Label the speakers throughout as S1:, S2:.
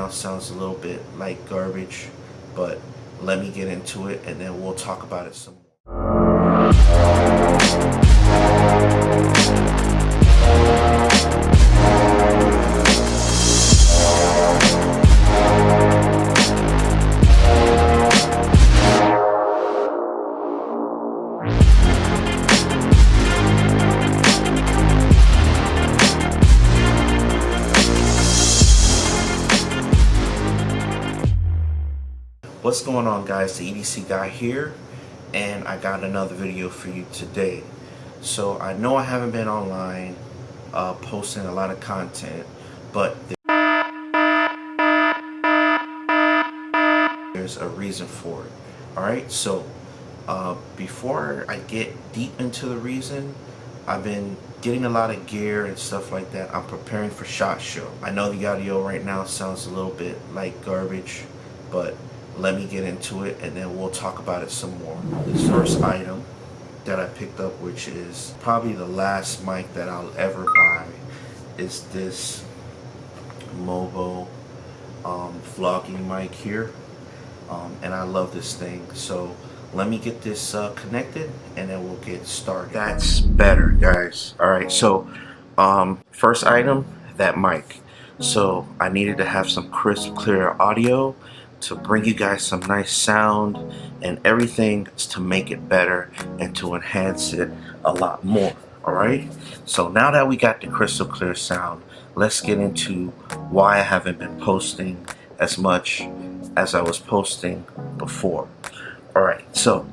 S1: now sounds a little bit like garbage, but let me get into it and then we'll talk about it some more. What's going on, guys? The EDCGUY here, and I got another video for you today. So I know I haven't been online posting a lot of content, but there's a reason for it. Alright, so before I get deep into the reason, I've been getting a lot of gear and stuff like that. I'm preparing for SHOT Show. I know the audio right now sounds a little bit like garbage, but let me get into it and then we'll talk about it some more. The first item that I picked up, which is probably the last mic that I'll ever buy, is this Movo vlogging mic here, and I love this thing. So let me get this connected and then we'll get started. That's better, guys. Alright, so first item, that mic. So I needed to have some crisp, clear audio to bring you guys some nice sound and everything to make it better and to enhance it a lot more. Alright, so now that we got the crystal clear sound, let's get into why I haven't been posting as much as I was posting before. Alright, so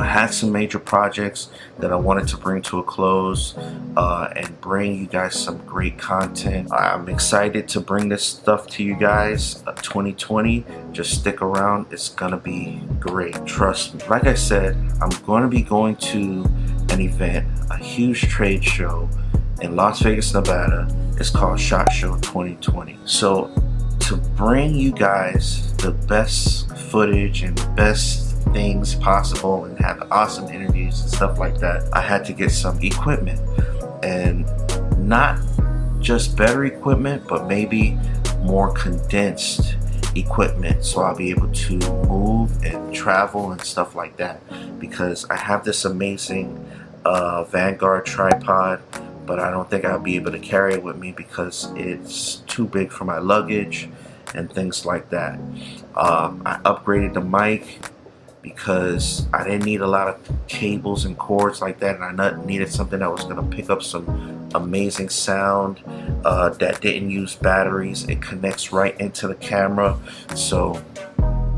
S1: I had some major projects that I wanted to bring to a close and bring you guys some great content. I'm excited to bring this stuff to you guys. 2020, just stick around, it's gonna be great, trust me. Like I said, I'm going to be going to an event, a huge trade show in Las Vegas, Nevada. It's called SHOT Show 2020. So to bring you guys the best footage and best things possible and have awesome interviews and stuff like that, I had to get some equipment, and not just better equipment, but maybe more condensed equipment, so I'll be able to move and travel and stuff like that, because I have this amazing Vanguard tripod, but I don't think I'll be able to carry it with me because it's too big for my luggage and things like that. I upgraded the mic because I didn't need a lot of cables and cords like that, and I needed something that was going to pick up some amazing sound that didn't use batteries. It connects right into the camera, so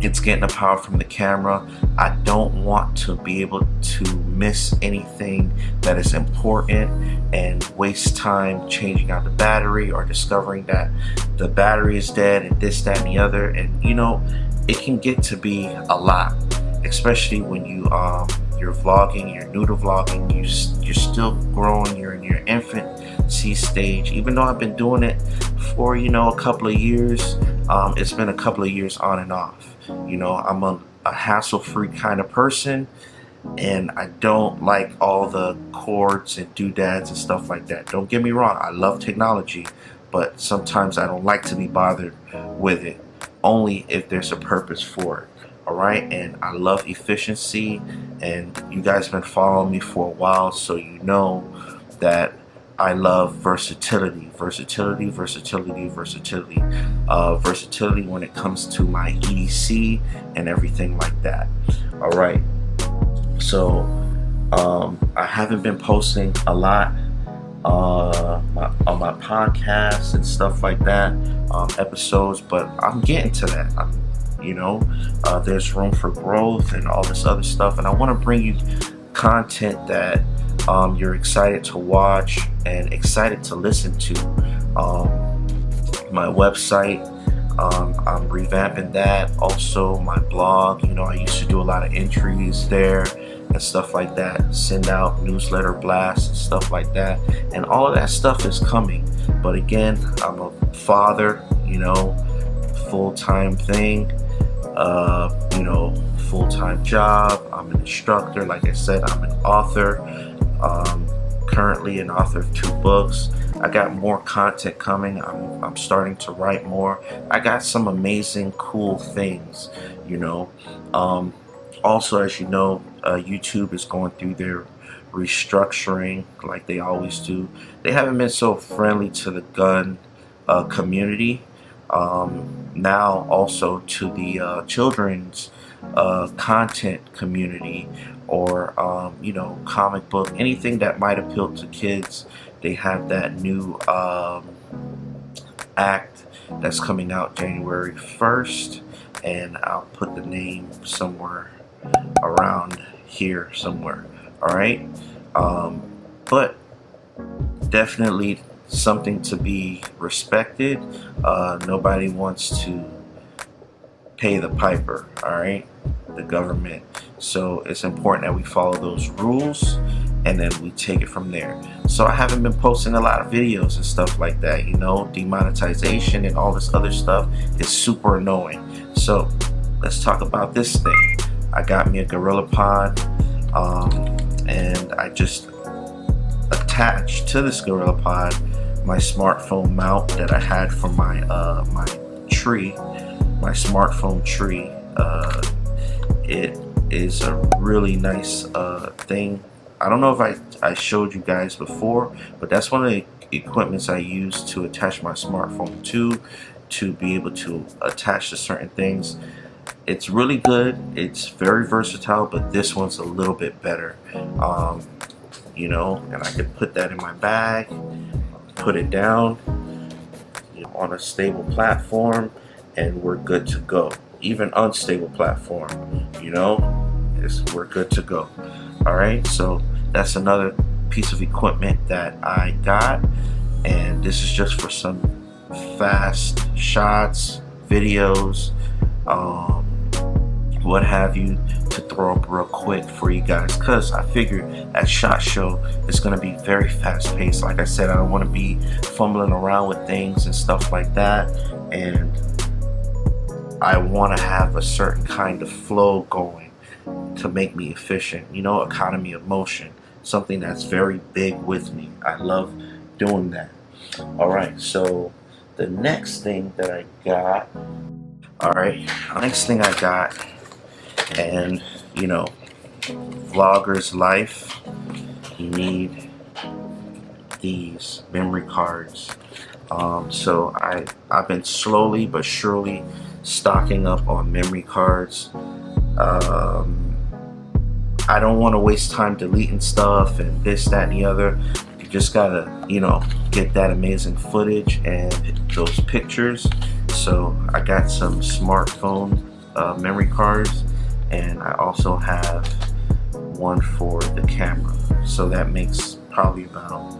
S1: it's getting the power from the camera. I don't want to be able to miss anything that is important and waste time changing out the battery or discovering that the battery is dead and this, that, and the other. And you know, it can get to be a lot, especially when you're vlogging, you're new to vlogging, you're still growing, you're in your infancy stage. Even though I've been doing it for, you know, a couple of years, it's been a couple of years on and off. You know, I'm a hassle-free kind of person, and I don't like all the cords and doodads and stuff like that. Don't get me wrong, I love technology, but sometimes I don't like to be bothered with it, only if there's a purpose for it. Alright, and I love efficiency, and you guys been following me for a while, so you know that I love versatility when it comes to my EDC and everything like that. Alright, so I haven't been posting a lot on my podcasts and stuff like that, episodes, but I'm getting to that. You know, there's room for growth and all this other stuff, and I want to bring you content that you're excited to watch and excited to listen to. My website, I'm revamping that. Also my blog, you know, I used to do a lot of entries there and stuff like that, send out newsletter blasts and stuff like that, and all of that stuff is coming. But again, I'm a father, you know, full-time thing, you know, full-time job. I'm an instructor, like I said, I'm an author, currently an author of 2 books. I got more content coming. I'm starting to write more. I got some amazing, cool things, you know. Also, as you know, YouTube is going through their restructuring like they always do. They haven't been so friendly to the gun community. Now also to the children's content community, or you know, comic book, anything that might appeal to kids. They have that new act that's coming out January 1st, and I'll put the name somewhere around here somewhere. All right, but definitely something to be respected. Nobody wants to pay the piper, all right, the government. So it's important that we follow those rules, and then we take it from there. So I haven't been posting a lot of videos and stuff like that, you know. Demonetization and all this other stuff is super annoying. So let's talk about this thing. I got me a GorillaPod, and I just attached to this GorillaPod my smartphone mount that I had for my my smartphone tree. It is a really nice thing. I don't know if I showed you guys before, but that's one of the equipments I use to attach my smartphone to be able to attach to certain things. It's really good. It's very versatile, but this one's a little bit better. You know, and I can put that in my bag, put it down, you know, on a stable platform, and we're good to go. Even unstable platform, you know, we're good to go. All right, so that's another piece of equipment that I got, and this is just for some fast shots, videos, what have you, to throw up real quick for you guys, because I figured at SHOT Show it's going to be very fast paced. Like I said, I don't want to be fumbling around with things and stuff like that, and I want to have a certain kind of flow going to make me efficient, you know, economy of motion, something that's very big with me. I love doing that. All right, so the next thing that I got, and you know, vlogger's life, you need these memory cards. So I've been slowly but surely stocking up on memory cards. I don't want to waste time deleting stuff and this, that, and the other. You just gotta, you know, get that amazing footage and those pictures. So I got some smartphone memory cards, and I also have one for the camera. So that makes probably about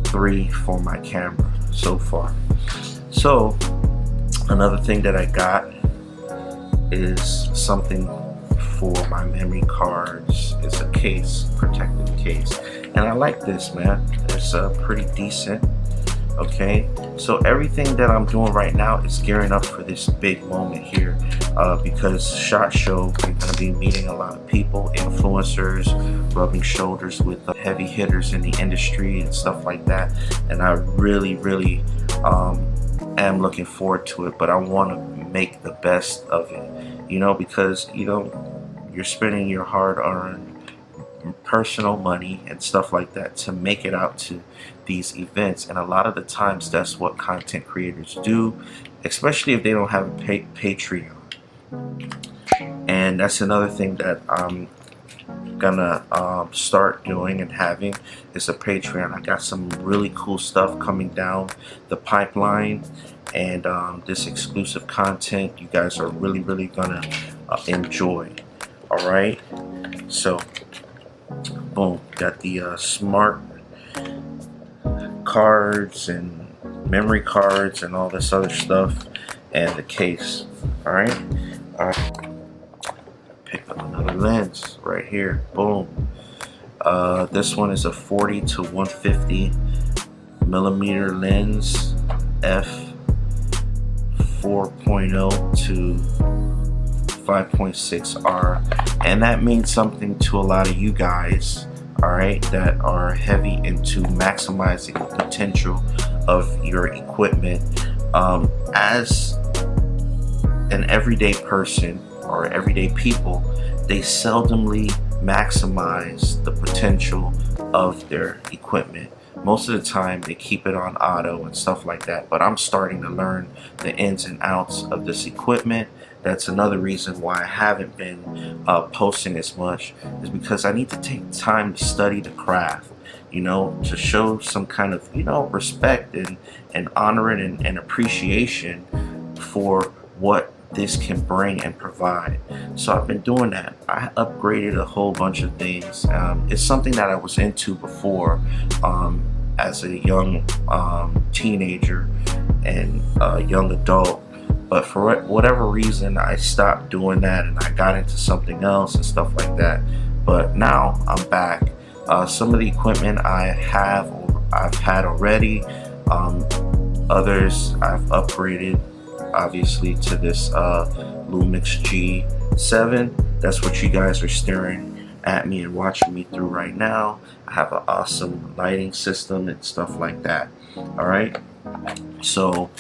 S1: 3 for my camera so far. So another thing that I got is something for my memory cards. It's a case, protective case, and I like this, man. It's pretty decent. Okay, so everything that I'm doing right now is gearing up for this big moment here, because SHOT Show, we're going to be meeting a lot of people, influencers, rubbing shoulders with the heavy hitters in the industry and stuff like that, and I really am looking forward to it. But I want to make the best of it, you know, because, you know, you're spending your hard-earned personal money and stuff like that to make it out to these events, and a lot of the times that's what content creators do, especially if they don't have a Patreon. And that's another thing that I'm gonna start doing and having, is a Patreon. I got some really cool stuff coming down the pipeline, and this exclusive content you guys are really gonna enjoy. All right, so boom, got the smart cards and memory cards and all this other stuff, and the case. All right, pick up another lens right here. Boom. This one is a 40 to 150 millimeter lens, f 4.0 to 5.6R, and that means something to a lot of you guys. all right, that are heavy into maximizing the potential of your equipment. As an everyday person or everyday people, they seldomly maximize the potential of their equipment. Most of the time they keep it on auto and stuff like that, but I'm starting to learn the ins and outs of this equipment. That's another reason why I haven't been posting as much, is because I need to take time to study the craft, you know, to show some kind of, you know, respect and honor it and appreciation for what this can bring and provide. So I've been doing that. I upgraded a whole bunch of things. It's something that I was into before as a young teenager and young adult, but for whatever reason I stopped doing that and I got into something else and stuff like that. But now I'm back. Some of the equipment I've had already. Others I've upgraded, obviously, to this Lumix G7. That's what you guys are staring at me and watching me through right now. I have an awesome lighting system and stuff like that. All right, so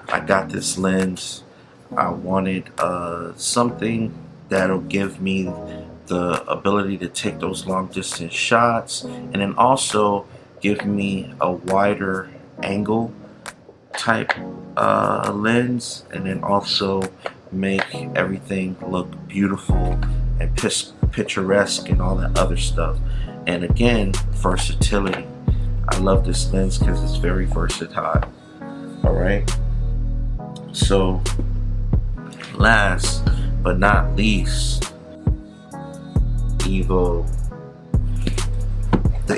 S1: I got this lens. I wanted something that'll give me the ability to take those long distance shots, and then also give me a wider angle type lens, and then also make everything look beautiful and picturesque and all that other stuff. And again, versatility. I love this lens because it's very versatile. All right, so last but not least, the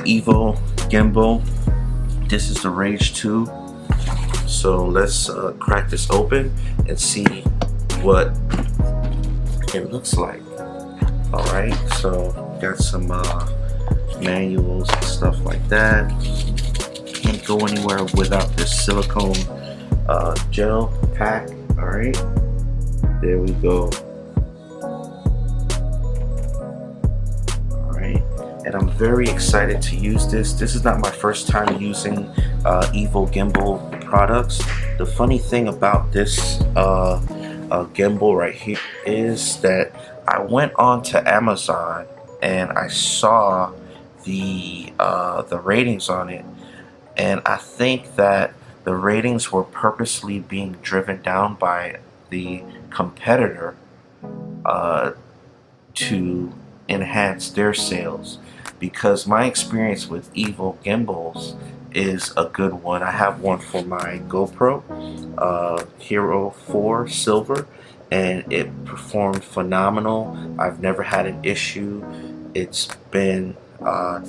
S1: Evo gimbal. This is the Rage 2. So let's crack this open and see what it looks like. All right, so got some manuals and stuff like that. Can't go anywhere without this silicone gel pack. All right, there we go. All right, and I'm very excited to use this. This is not my first time using Evo gimbal products. The funny thing about this gimbal right here is that I went on to Amazon and I saw the ratings on it, and I think that the ratings were purposely being driven down by the competitor to enhance their sales, because my experience with Evo gimbals is a good one. I have one for my GoPro Hero 4 Silver, and it performed phenomenal. I've never had an issue. It's been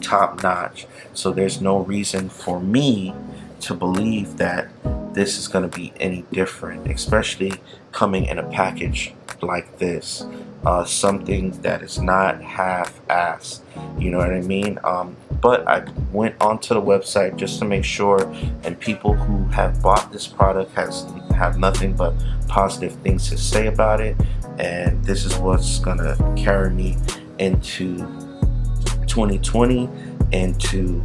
S1: top notch. So there's no reason for me to believe that this is going to be any different, especially coming in a package like this. Something that is not half-assed, you know what I mean? But I went onto the website just to make sure, and people who have bought this product have nothing but positive things to say about it, and this is what's gonna carry me into 2020, into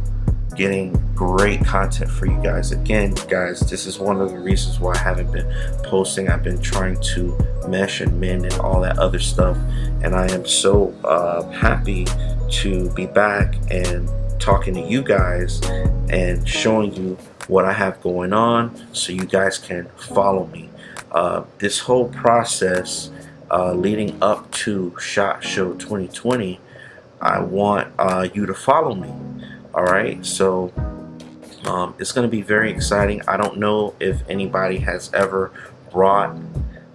S1: getting great content for you guys. Again, guys, this is one of the reasons why I haven't been posting. I've been trying to mesh and mend and all that other stuff, and I am so happy to be back and talking to you guys and showing you what I have going on so you guys can follow me. This whole process leading up to SHOT Show 2020, I want you to follow me. All right, so it's going to be very exciting. I don't know if anybody has ever brought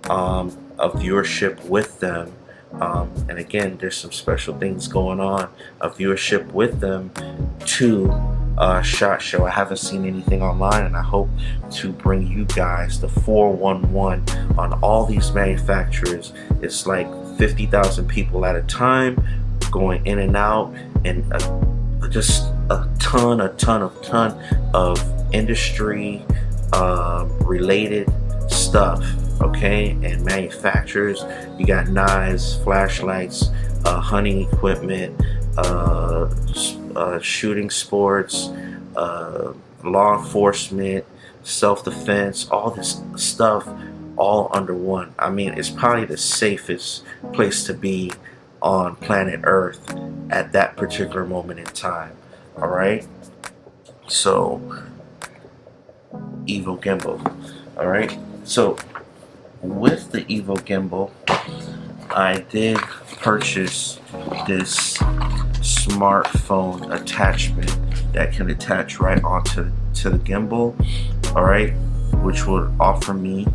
S1: a viewership with them, and again, there's some special things going on, a viewership with them to SHOT Show. I haven't seen anything online, and I hope to bring you guys the 411 on all these manufacturers. It's like 50,000 people at a time going in and out, and just a ton of industry related stuff, okay, and manufacturers. You got knives, flashlights, hunting equipment, shooting sports, law enforcement, self-defense, all this stuff all under one. I mean, it's probably the safest place to be on planet Earth at that particular moment in time. All right, so Evo gimbal. All right, so with the Evo gimbal, I did purchase this smartphone attachment that can attach right onto the gimbal. All right, which would offer me,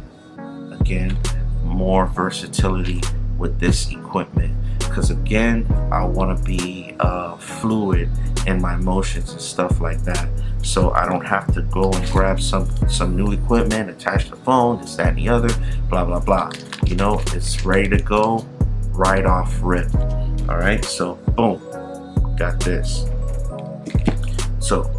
S1: again, more versatility with this equipment, because again, I want to be fluid in my motions and stuff like that, so I don't have to go and grab some new equipment, attach the phone, this, that, and the other, blah blah blah. You know, it's ready to go right off rip. All right, so boom, got this. So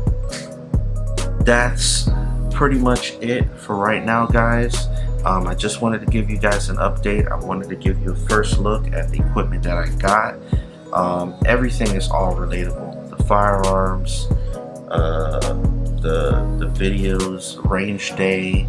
S1: that's pretty much it for right now, guys. I just wanted to give you guys an update. I wanted to give you a first look at the equipment that I got. Everything is all relatable. The firearms, the videos, range day,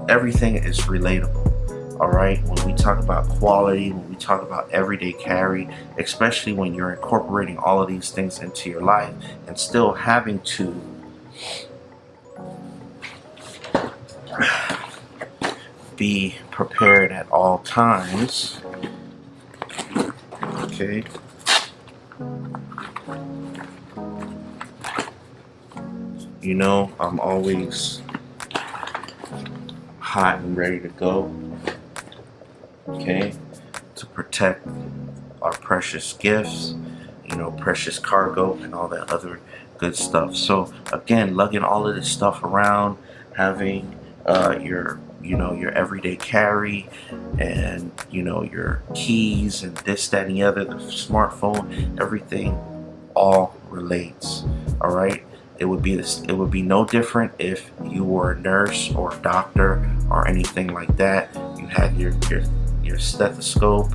S1: everything is relatable. All right, when we talk about quality, when we talk about everyday carry, especially when you're incorporating all of these things into your life and still having to be prepared at all times. Okay. You know, I'm always hot and ready to go. Okay, to protect our precious gifts, you know, precious cargo and all that other good stuff. So again, lugging all of this stuff around, having your everyday carry, and your keys and this, that, and the other, the smartphone, everything all relates. All right, it would be no different if you were a nurse or a doctor or anything like that. You had your stethoscope,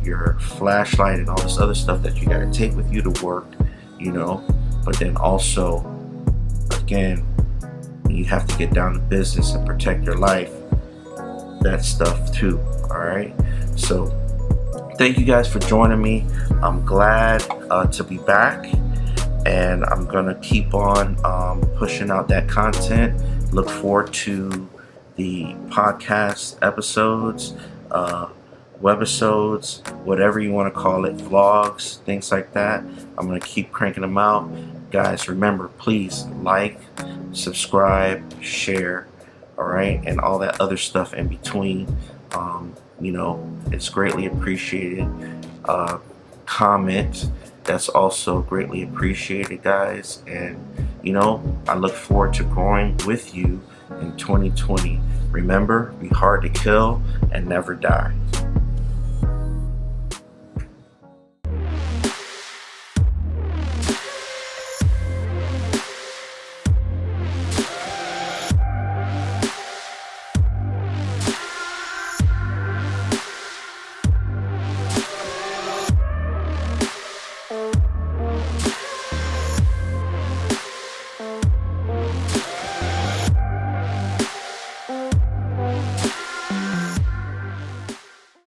S1: your flashlight, and all this other stuff that you got to take with you to work, but then also, again, you have to get down to business and protect your life, that stuff too. All right, so thank you guys for joining me. I'm glad to be back, and I'm gonna keep on pushing out that content. Look forward to the podcast episodes, webisodes, whatever you want to call it, vlogs, things like that. I'm going to keep cranking them out. Guys, remember, please like, subscribe, share, all right, and all that other stuff in between. It's greatly appreciated. Comment, that's also greatly appreciated, guys. And I look forward to growing with you in 2020. Remember, be hard to kill and never die.